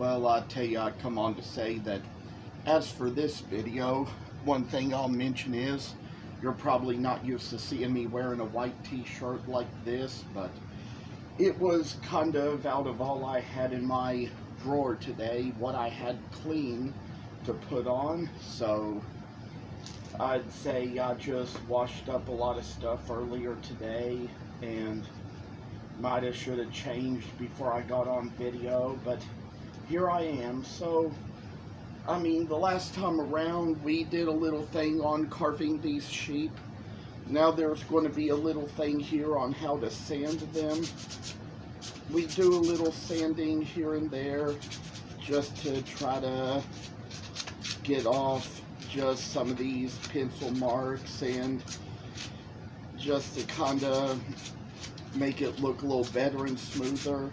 Well, I tell you, I come on to say that as for this video, one thing I'll mention is you're probably not used to seeing me wearing a white t-shirt like this, but it was kind of out of all I had in my drawer today, what I had clean to put on. So I'd say I just washed up a lot of stuff earlier today and might have should have changed before I got on video, but here I am. So I mean, the last time around we did a little thing on carving these sheep. Now there's going to be a little thing here on how to sand them. We do a little sanding here and there just to try to get off just some of these pencil marks and just to kind of make it look a little better and smoother.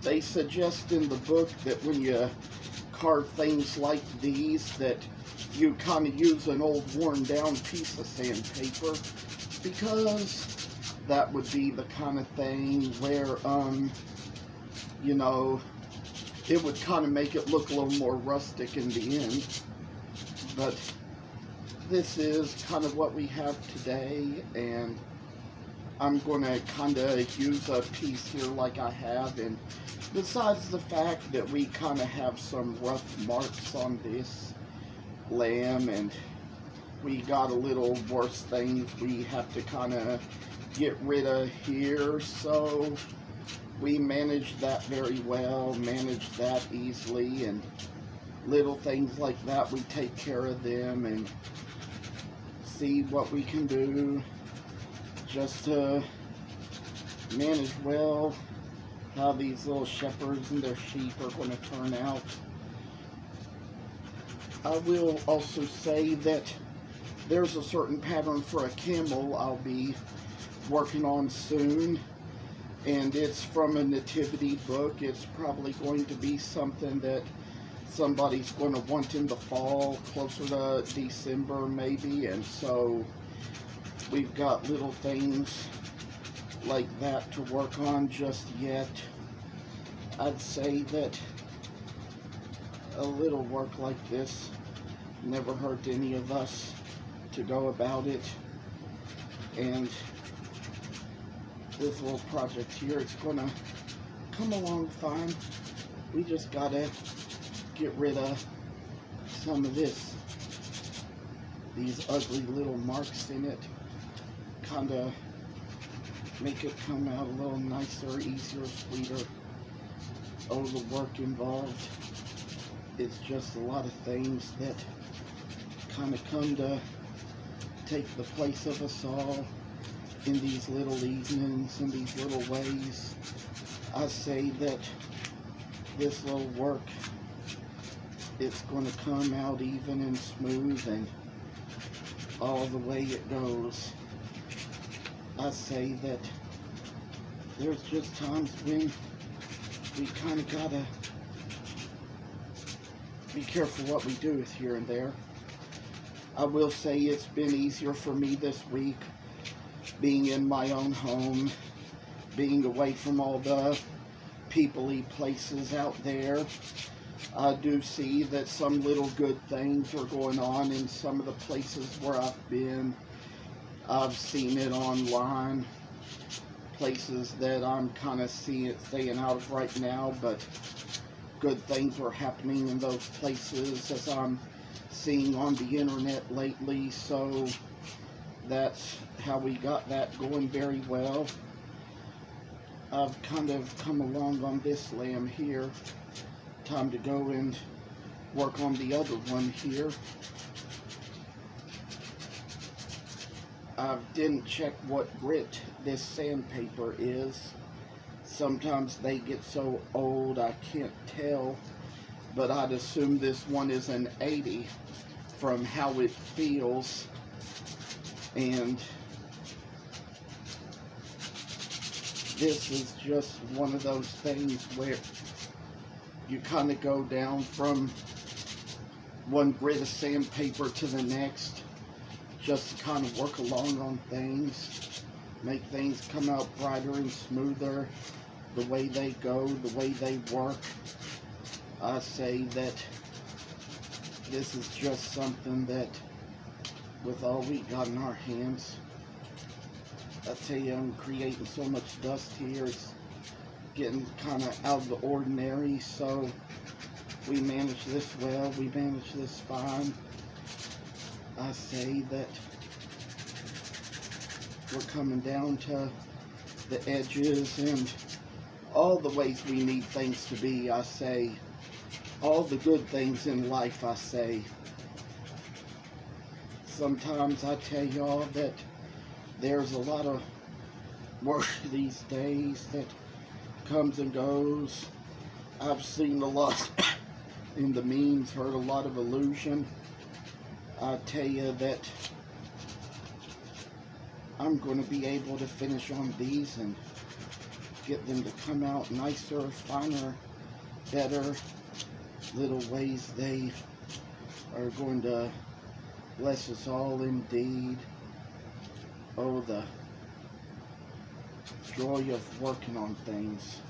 They suggest in the book that when you carve things like these that you kind of use an old worn down piece of sandpaper, because that would be the kind of thing where you know, it would kind of make it look a little more rustic in the end. But this is kind of what we have today, and I'm going to kind of use a piece here like I have. And besides the fact that we kind of have some rough marks on this lamb, and we got a little worse things we have to kind of get rid of here, so we managed that very well, managed that easily, and little things like that, we take care of them and see what we can do just to manage well how these little shepherds and their sheep are going to turn out. I will also say that there's a certain pattern for a camel I'll be working on soon, and it's from a nativity book. It's probably going to be something that somebody's going to want in the fall, closer to December maybe, and so we've got little things like that to work on just yet. I'd say that a little work like this never hurt any of us to go about it, and this little project here, it's gonna come along fine. We just gotta get rid of some of these ugly little marks in it, kinda make it come out a little nicer, easier, sweeter. Oh, the work involved, it's just a lot of things that kind of come to take the place of us all in these little evenings, in these little ways. I say that this little work, it's going to come out even and smooth and all the way it goes. I say that there's just times when we kind of gotta be careful what we do with here and there. I will say it's been easier for me this week, being in my own home, being away from all the people-y places out there. I do see that some little good things are going on in some of the places where I've been. I've seen it online, places that I'm kind of staying out of right now, but good things are happening in those places as I'm seeing on the internet lately, so that's how we got that going very well. I've kind of come along on this lamb here. Time to go and work on the other one here. I didn't check what grit this sandpaper is. Sometimes they get so old I can't tell, but I'd assume this one is an 80 from how it feels. And this is just one of those things where you kind of go down from one grit of sandpaper to the next just to kind of work along on things, make things come out brighter and smoother, the way they go, the way they work. I say that this is just something that, with all we got in our hands, I tell you, I'm creating so much dust here. It's getting kind of out of the ordinary, so we manage this well, we manage this fine. I say that we're coming down to the edges and all the ways we need things to be. I say all the good things in life. I say sometimes I tell y'all that there's a lot of work these days that comes and goes. I've seen a lot in the memes, heard a lot of illusion. I tell you that I'm going to be able to finish on these and get them to come out nicer, finer, better little ways. They are going to bless us all indeed. Oh, the joy of working on things.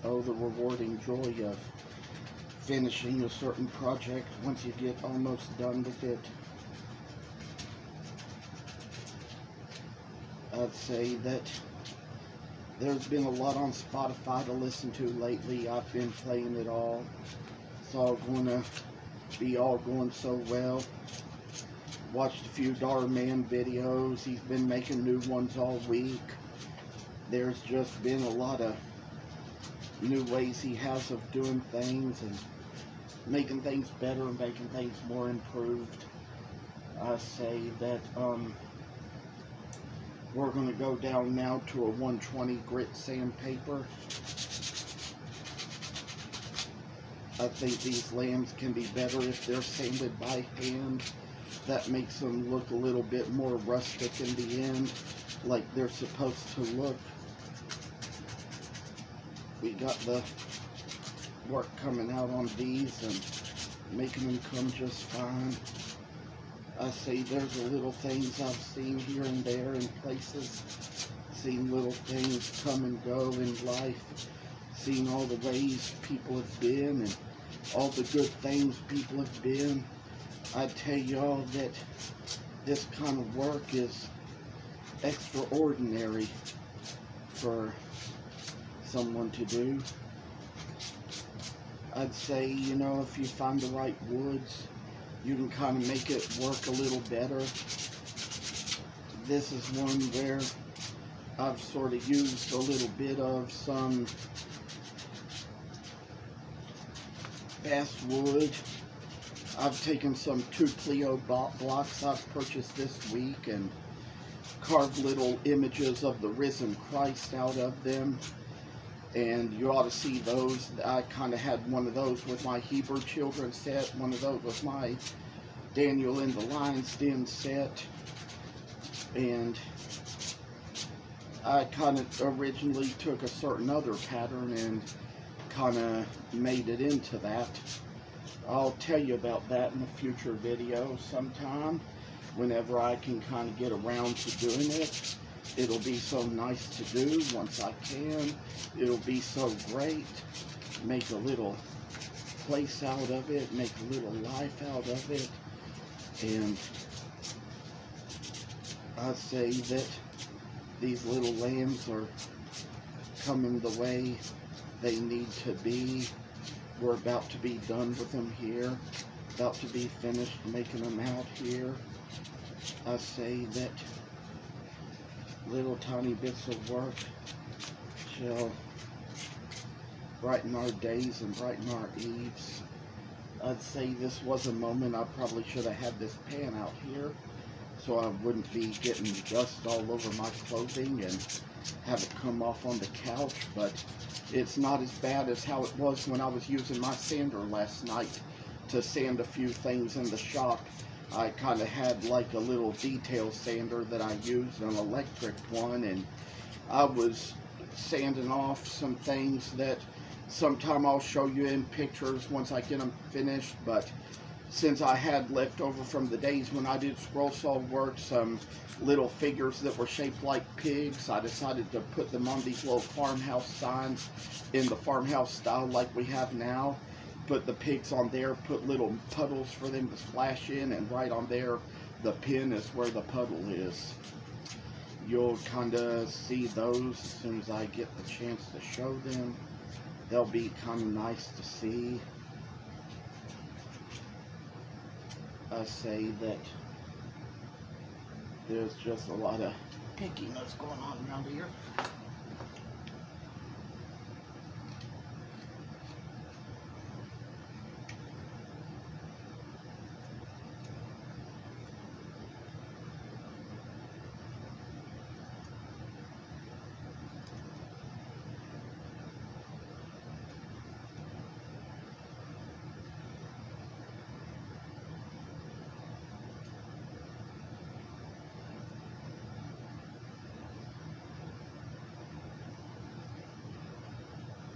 Oh, the rewarding joy of finishing a certain project once you get almost done with it. I'd say that there's been a lot on Spotify to listen to lately. I've been playing it all. It's all going to be all going so well. Watched a few Darman videos. He's been making new ones all week. There's just been a lot of new ways he has of doing things and making things better and making things more improved. I say that we're going to go down now to a 120 grit sandpaper. I think these lambs can be better if they're sanded by hand. That makes them look a little bit more rustic in the end, like they're supposed to look. We got the work coming out on these and making them come just fine. I say there's a little things I've seen here and there in places, seen little things come and go in life, seen all the ways people have been and all the good things people have been. I tell y'all that this kind of work is extraordinary for someone to do. I'd say, you know, if you find the right woods, you can kind of make it work a little better. This is one where I've sort of used a little bit of some basswood. I've taken some 2 Pleo blocks I've purchased this week and carved little images of the risen Christ out of them. And you ought to see those. I kind of had one of those with my Hebrew Children set, one of those with my Daniel in the Lion's Den set. And I kind of originally took a certain other pattern and kind of made it into that. I'll tell you about that in a future video sometime, whenever I can kind of get around to doing it. It'll be so nice to do once I can. It'll be so great. Make a little place out of it, make a little life out of it. And I say that these little lambs are coming the way they need to be. We're about to be done with them here, about to be finished making them out here. I say that little tiny bits of work shall brighten our days and brighten our eves. I'd say this was a moment I probably should have had this pan out here so I wouldn't be getting dust all over my clothing and have it come off on the couch, but it's not as bad as how it was when I was using my sander last night to sand a few things in the shop. I kind of had like a little detail sander that I used, an electric one, and I was sanding off some things that sometime I'll show you in pictures once I get them finished, but since I had left over from the days when I did scroll saw work some little figures that were shaped like pigs, I decided to put them on these little farmhouse signs in the farmhouse style like we have now. Put the pigs on there, put little puddles for them to splash in, and right on there the pin is where the puddle is. You'll kind of see those as soon as I get the chance to show them. They'll be kind of nice to see. I say that there's just a lot of pickiness going on around here.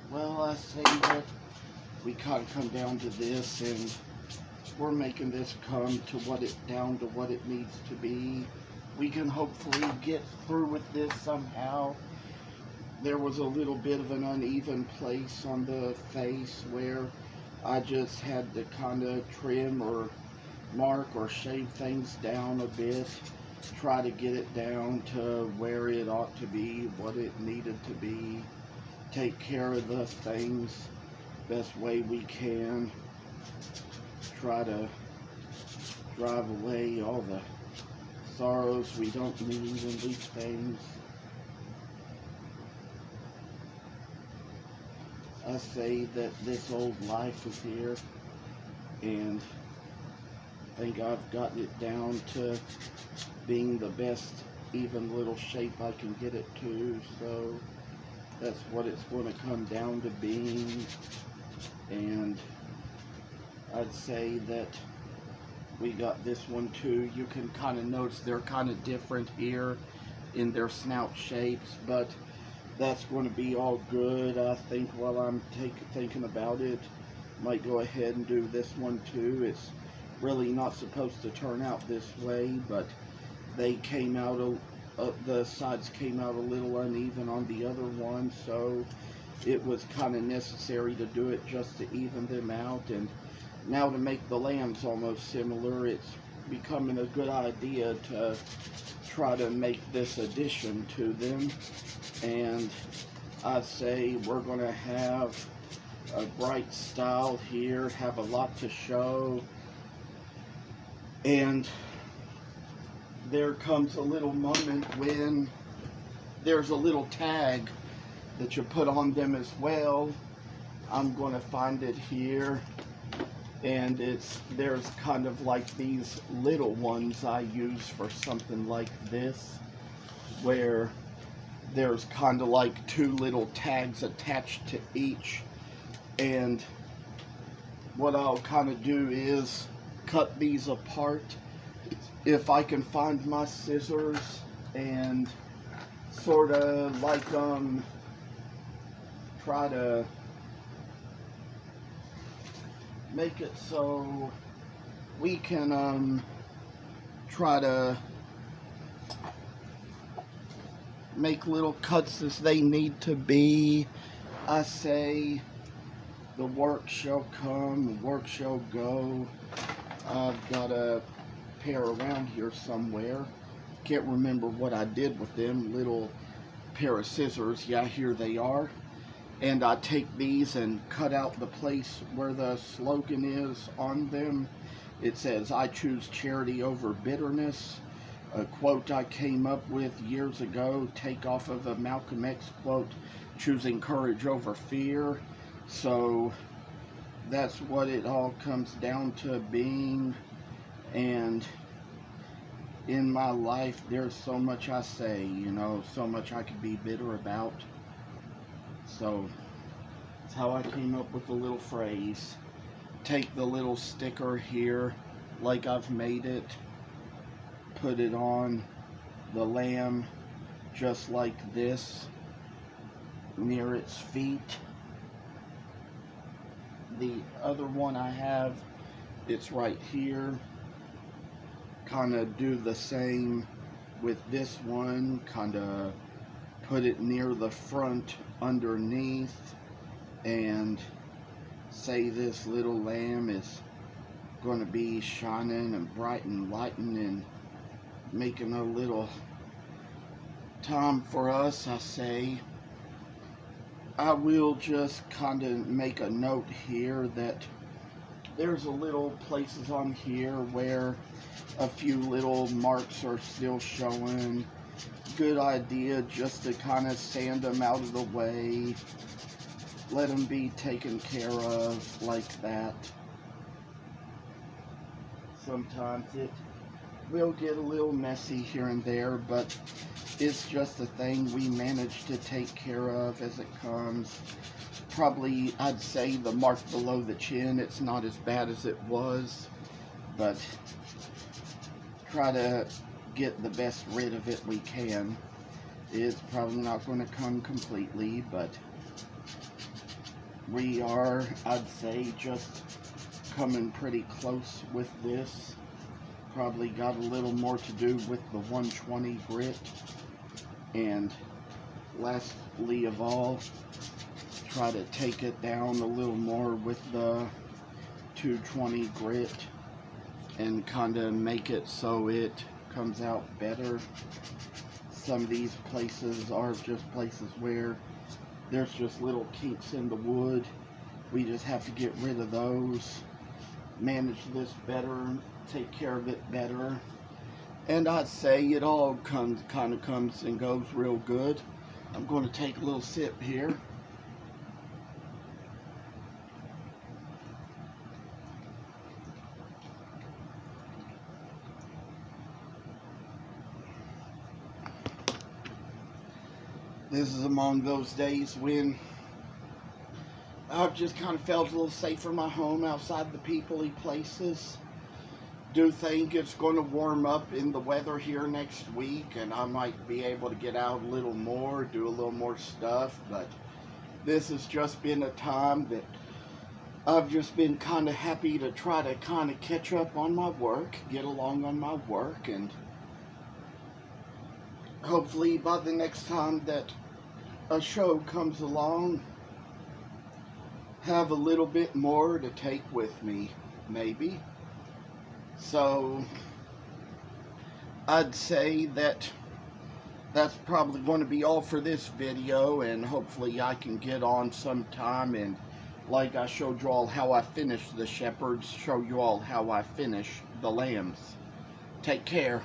Well, I say that we kind of come down to this, and we're making this come to down to what it needs to be. We can hopefully get through with this somehow. There was a little bit of an uneven place on the face where I just had to kind of trim or mark or shave things down a bit, try to get it down to where it ought to be, what it needed to be. Take care of the things best way we can. Try to drive away all the sorrows we don't need in these things. I say that this old life is here, and I think I've gotten it down to being the best even little shape I can get it to, so that's what it's going to come down to being. And I'd say that we got this one too. You can kind of notice they're kind of different here in their snout shapes, but that's going to be all good. I think while I'm thinking about it, might go ahead and do this one too. It's really not supposed to turn out this way, but they came out the sides came out a little uneven on the other one, so it was kind of necessary to do it just to even them out. And now to make the lambs almost similar, it's becoming a good idea to try to make this addition to them. And I say we're going to have a bright style here, have a lot to show, and there comes a little moment when there's a little tag that you put on them as well. I'm going to find it here, and there's kind of like these little ones I use for something like this, where there's kind of like two little tags attached to each. And what I'll kind of do is cut these apart if I can find my scissors, and sort of like try to make it so we can try to make little cuts as they need to be. I say the work shall come, the work shall go. I've got a pair around here somewhere. Can't remember what I did with them. Little pair of scissors. Yeah, here they are. And I take these and cut out the place where the slogan is on them. It says, "I choose charity over bitterness." A quote I came up with years ago, take off of a Malcolm X quote, "choosing courage over fear." So that's what it all comes down to being. And in my life, there's so much I say, you know, so much I could be bitter about. So that's how I came up with the little phrase. Take the little sticker here, like I've made it, put it on the lamb just like this, near its feet. The other one I have it's right here. Kind of do the same with this one, kind of put it near the front underneath, and say this little lamb is going to be shining and bright and lighting and making a little time for us. I say I will just kind of make a note here that there's a little places on here where a few little marks are still showing. Good idea just to kind of sand them out of the way, let them be taken care of like that. Sometimes it will get a little messy here and there, but it's just a thing we manage to take care of as it comes. Probably, I'd say the mark below the chin, it's not as bad as it was, but try to get the best rid of it we can. It's probably not going to come completely, but we are, I'd say, just coming pretty close with this. Probably got a little more to do with the 120 grit, and lastly of all, try to take it down a little more with the 220 grit and kind of make it so it comes out better. Some of these places are just places where there's just little kinks in the wood. We just have to get rid of those, manage this better, take care of it better, and I'd say it all kind of comes and goes real good. I'm going to take a little sip here. This is among those days when I've just kind of felt a little safer in my home outside the people-y places. Do think it's going to warm up in the weather here next week, and I might be able to get out a little more, do a little more stuff, but this has just been a time that I've just been kind of happy to try to kind of catch up on my work, get along on my work, and hopefully by the next time that a show comes along, have a little bit more to take with me, maybe. So I'd say that that's probably going to be all for this video, and hopefully I can get on sometime and, like I showed you all how I finish the shepherds, show you all how I finish the lambs. Take care.